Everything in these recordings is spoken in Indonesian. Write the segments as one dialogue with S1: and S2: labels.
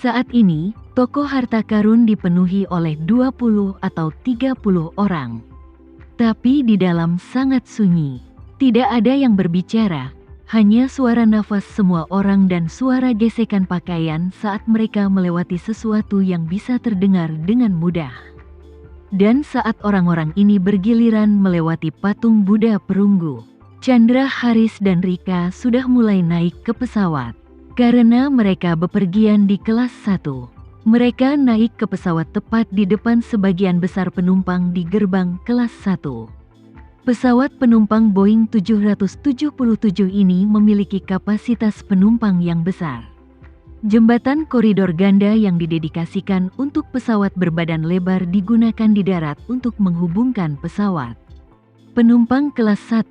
S1: Saat ini, toko harta karun dipenuhi oleh 20 atau 30 orang. Tapi di dalam sangat sunyi. Tidak ada yang berbicara, hanya suara nafas semua orang dan suara gesekan pakaian saat mereka melewati sesuatu yang bisa terdengar dengan mudah. Dan saat orang-orang ini bergiliran melewati patung Buddha perunggu, Chandra, Haris dan Rika sudah mulai naik ke pesawat. Karena mereka bepergian di kelas 1, mereka naik ke pesawat tepat di depan sebagian besar penumpang di gerbang kelas 1. Pesawat penumpang Boeing 777 ini memiliki kapasitas penumpang yang besar. Jembatan koridor ganda yang didedikasikan untuk pesawat berbadan lebar digunakan di darat untuk menghubungkan pesawat. Penumpang kelas 1,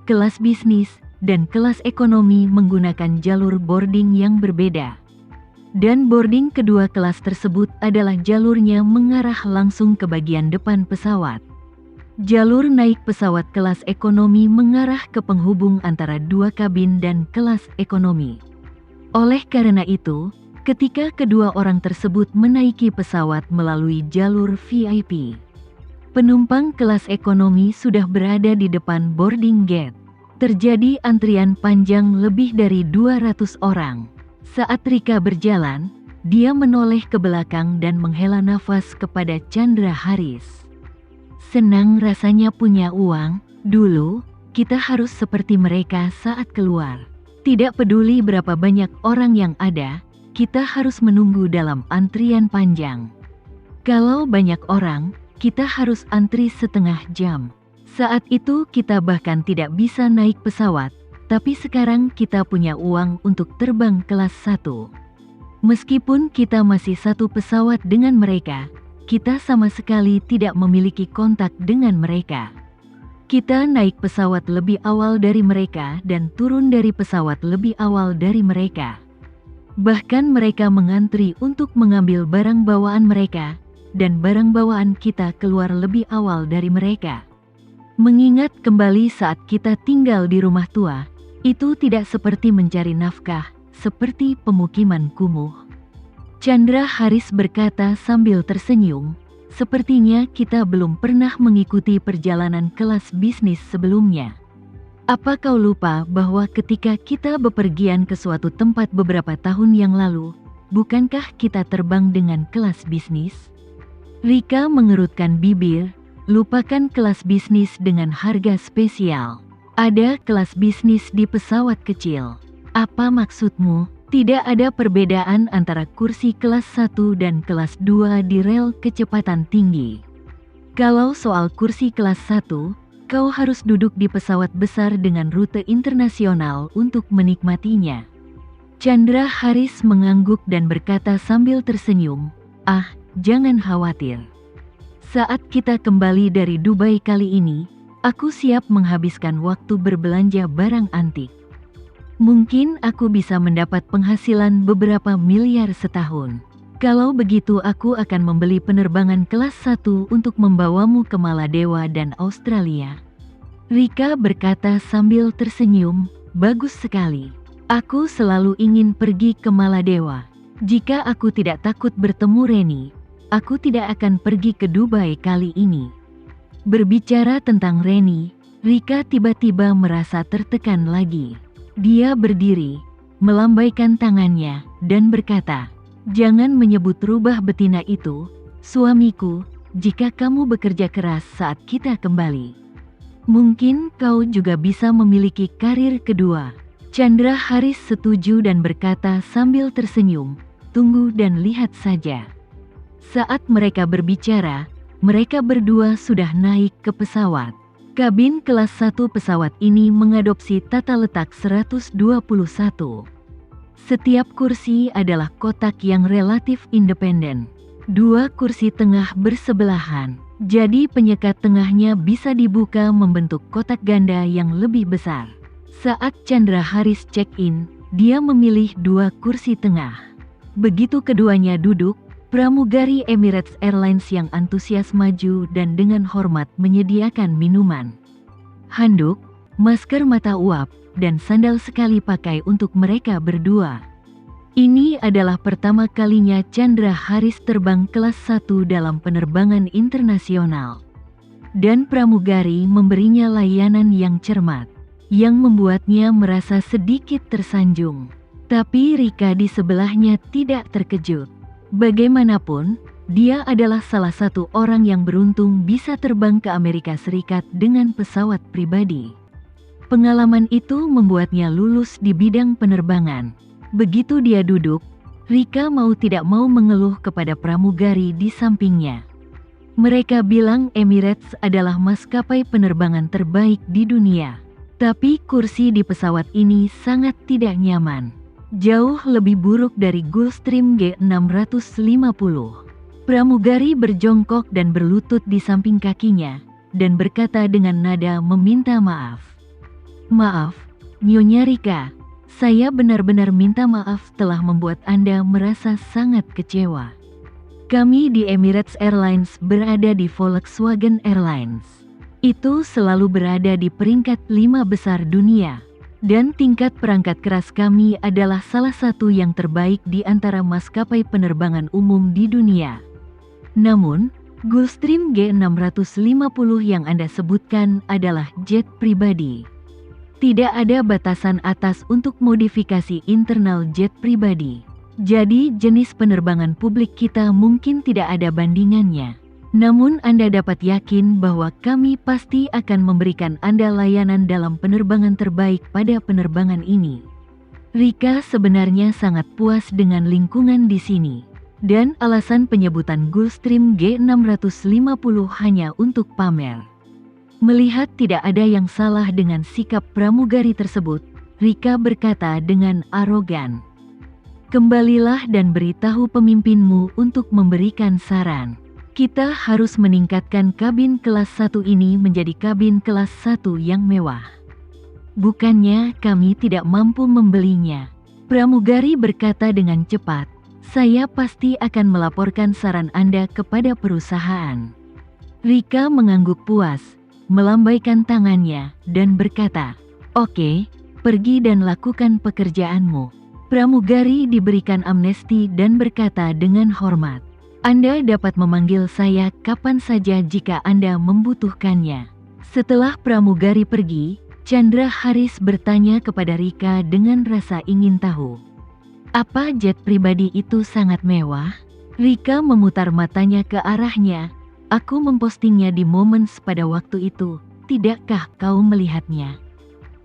S1: kelas bisnis, dan kelas ekonomi menggunakan jalur boarding yang berbeda. Dan boarding kedua kelas tersebut adalah jalurnya mengarah langsung ke bagian depan pesawat. Jalur naik pesawat kelas ekonomi mengarah ke penghubung antara dua kabin dan kelas ekonomi. Oleh karena itu, ketika kedua orang tersebut menaiki pesawat melalui jalur VIP, penumpang kelas ekonomi sudah berada di depan boarding gate. Terjadi antrian panjang lebih dari 200 orang. Saat Rika berjalan, dia menoleh ke belakang dan menghela nafas kepada Chandra, Haris. Senang rasanya punya uang. Dulu, kita harus seperti mereka saat keluar. Tidak peduli berapa banyak orang yang ada, kita harus menunggu dalam antrian panjang. Kalau banyak orang, kita harus antri setengah jam. Saat itu kita bahkan tidak bisa naik pesawat, tapi sekarang kita punya uang untuk terbang kelas 1. Meskipun kita masih satu pesawat dengan mereka, kita sama sekali tidak memiliki kontak dengan mereka. Kita naik pesawat lebih awal dari mereka dan turun dari pesawat lebih awal dari mereka. Bahkan mereka mengantri untuk mengambil barang bawaan mereka, dan barang bawaan kita keluar lebih awal dari mereka. Mengingat kembali saat kita tinggal di rumah tua, itu tidak seperti mencari nafkah, seperti pemukiman kumuh. Chandra, Haris berkata sambil tersenyum, sepertinya kita belum pernah mengikuti perjalanan kelas bisnis sebelumnya. Apa kau lupa bahwa ketika kita bepergian ke suatu tempat beberapa tahun yang lalu, bukankah kita terbang dengan kelas bisnis? Rika mengerutkan bibir. Lupakan kelas bisnis dengan harga spesial. Ada kelas bisnis di pesawat kecil. Apa maksudmu? Tidak ada perbedaan antara kursi kelas 1 dan kelas 2 di rel kecepatan tinggi. Kalau soal kursi kelas 1, kau harus duduk di pesawat besar dengan rute internasional untuk menikmatinya. Chandra, Haris mengangguk dan berkata sambil tersenyum, "Ah, jangan khawatir. Saat kita kembali dari Dubai kali ini, aku siap menghabiskan waktu berbelanja barang antik. Mungkin aku bisa mendapat penghasilan beberapa miliar setahun. Kalau begitu aku akan membeli penerbangan kelas 1 untuk membawamu ke Maladewa dan Australia." Rika berkata sambil tersenyum, "Bagus sekali. Aku selalu ingin pergi ke Maladewa. Jika aku tidak takut bertemu Reni, aku tidak akan pergi ke Dubai kali ini." Berbicara tentang Reni, Rika tiba-tiba merasa tertekan lagi. Dia berdiri, melambaikan tangannya, dan berkata, "Jangan menyebut rubah betina itu, suamiku, jika kamu bekerja keras saat kita kembali. Mungkin kau juga bisa memiliki karir kedua." Chandra, Haris setuju dan berkata sambil tersenyum, "Tunggu dan lihat saja." Saat mereka berbicara, mereka berdua sudah naik ke pesawat. Kabin kelas 1 pesawat ini mengadopsi tata letak 121. Setiap kursi adalah kotak yang relatif independen. Dua kursi tengah bersebelahan, jadi penyekat tengahnya bisa dibuka membentuk kotak ganda yang lebih besar. Saat Chandra, Haris check-in, dia memilih dua kursi tengah. Begitu keduanya duduk, pramugari Emirates Airlines yang antusias maju dan dengan hormat menyediakan minuman, handuk, masker mata uap, dan sandal sekali pakai untuk mereka berdua. Ini adalah pertama kalinya Chandra Haris terbang kelas 1 dalam penerbangan internasional. Dan pramugari memberinya layanan yang cermat, yang membuatnya merasa sedikit tersanjung. Tapi Rika di sebelahnya tidak terkejut. Bagaimanapun, dia adalah salah satu orang yang beruntung bisa terbang ke Amerika Serikat dengan pesawat pribadi. Pengalaman itu membuatnya lulus di bidang penerbangan. Begitu dia duduk, Rika mau tidak mau mengeluh kepada pramugari di sampingnya. Mereka bilang Emirates adalah maskapai penerbangan terbaik di dunia. Tapi kursi di pesawat ini sangat tidak nyaman. Jauh lebih buruk dari Gulfstream G650. Pramugari berjongkok dan berlutut di samping kakinya, dan berkata dengan nada meminta maaf. "Maaf, Nyonya Rika. Saya benar-benar minta maaf telah membuat Anda merasa sangat kecewa. Kami di Emirates Airlines berada di Volkswagen Airlines. Itu selalu berada di peringkat 5 besar dunia. Dan tingkat perangkat keras kami adalah salah satu yang terbaik di antara maskapai penerbangan umum di dunia. Namun, Gulfstream G650 yang Anda sebutkan adalah jet pribadi. Tidak ada batasan atas untuk modifikasi internal jet pribadi. Jadi jenis penerbangan publik kita mungkin tidak ada bandingannya. Namun Anda dapat yakin bahwa kami pasti akan memberikan Anda layanan dalam penerbangan terbaik pada penerbangan ini." Rika sebenarnya sangat puas dengan lingkungan di sini. Dan alasan penyebutan Gulfstream G650 hanya untuk pamer. Melihat tidak ada yang salah dengan sikap pramugari tersebut, Rika berkata dengan arogan, "Kembalilah dan beritahu pemimpinmu untuk memberikan saran. Kita harus meningkatkan kabin kelas 1 ini menjadi kabin kelas 1 yang mewah. Bukannya kami tidak mampu membelinya." Pramugari berkata dengan cepat, "Saya pasti akan melaporkan saran Anda kepada perusahaan." Rika mengangguk puas, melambaikan tangannya, dan berkata, "Oke, pergi dan lakukan pekerjaanmu." Pramugari diberikan amnesti dan berkata dengan hormat, "Anda dapat memanggil saya kapan saja jika Anda membutuhkannya." Setelah pramugari pergi, Chandra Haris bertanya kepada Rika dengan rasa ingin tahu, "Apa jet pribadi itu sangat mewah?" Rika memutar matanya ke arahnya. "Aku mempostingnya di Moments pada waktu itu, tidakkah kau melihatnya?"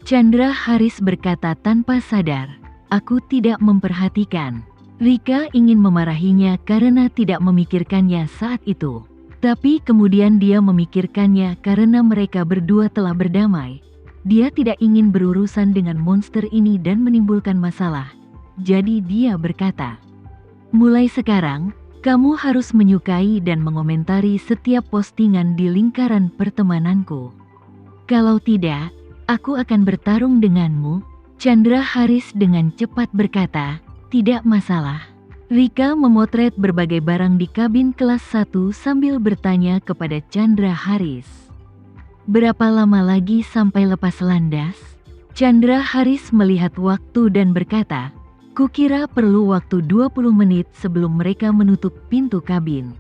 S1: Chandra Haris berkata tanpa sadar, "Aku tidak memperhatikan." Rika ingin memarahinya karena tidak memikirkannya saat itu. Tapi kemudian dia memikirkannya karena mereka berdua telah berdamai. Dia tidak ingin berurusan dengan monster ini dan menimbulkan masalah. Jadi dia berkata, "Mulai sekarang, kamu harus menyukai dan mengomentari setiap postingan di lingkaran pertemananku. Kalau tidak, aku akan bertarung denganmu." Chandra Haris dengan cepat berkata, "Tidak masalah." Rika memotret berbagai barang di kabin kelas 1 sambil bertanya kepada Chandra Haris, "Berapa lama lagi sampai lepas landas?" Chandra Haris melihat waktu dan berkata, "Kukira perlu waktu 20 menit sebelum mereka menutup pintu kabin.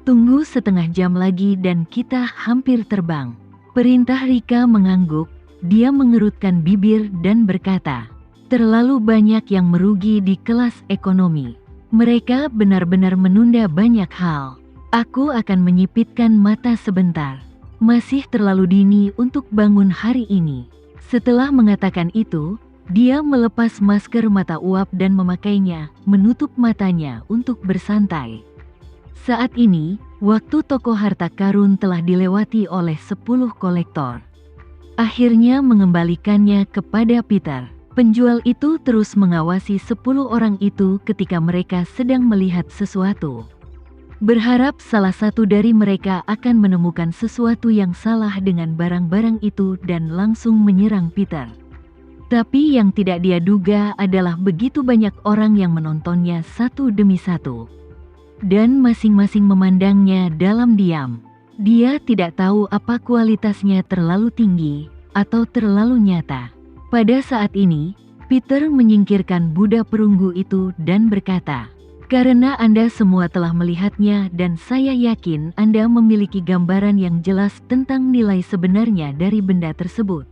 S1: Tunggu setengah jam lagi dan kita hampir terbang." Perintah Rika mengangguk, dia mengerutkan bibir dan berkata, "Terlalu banyak yang merugi di kelas ekonomi. Mereka benar-benar menunda banyak hal. Aku akan menyipitkan mata sebentar. Masih terlalu dini untuk bangun hari ini." Setelah mengatakan itu, dia melepas masker mata uap dan memakainya, menutup matanya untuk bersantai. Saat ini, waktu toko harta karun telah dilewati oleh 10 kolektor. Akhirnya mengembalikannya kepada Peter. Penjual itu terus mengawasi 10 orang itu ketika mereka sedang melihat sesuatu. Berharap salah satu dari mereka akan menemukan sesuatu yang salah dengan barang-barang itu dan langsung menyerang Peter. Tapi yang tidak dia duga adalah begitu banyak orang yang menontonnya satu demi satu. Dan masing-masing memandangnya dalam diam. Dia tidak tahu apa kualitasnya terlalu tinggi atau terlalu nyata. Pada saat ini, Peter menyingkirkan Buddha perunggu itu dan berkata, "Karena Anda semua telah melihatnya dan saya yakin Anda memiliki gambaran yang jelas tentang nilai sebenarnya dari benda tersebut.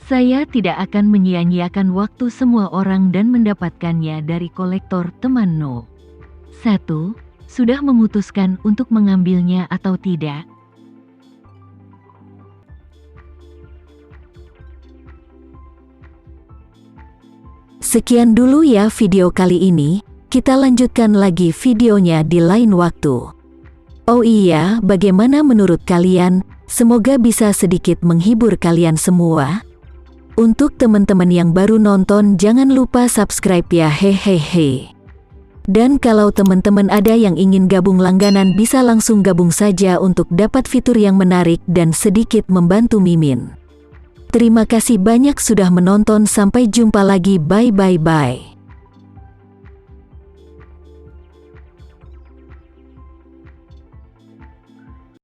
S1: Saya tidak akan menyia-nyiakan waktu semua orang dan mendapatkannya dari kolektor teman No. 1. Sudah memutuskan untuk mengambilnya atau tidak?"
S2: Sekian dulu ya video kali ini, kita lanjutkan lagi videonya di lain waktu. Oh iya, bagaimana menurut kalian? Semoga bisa sedikit menghibur kalian semua. Untuk teman-teman yang baru nonton, jangan lupa subscribe ya, hehehe. Dan kalau teman-teman ada yang ingin gabung langganan, bisa langsung gabung saja untuk dapat fitur yang menarik dan sedikit membantu Mimin. Terima kasih banyak sudah menonton, sampai jumpa lagi, bye.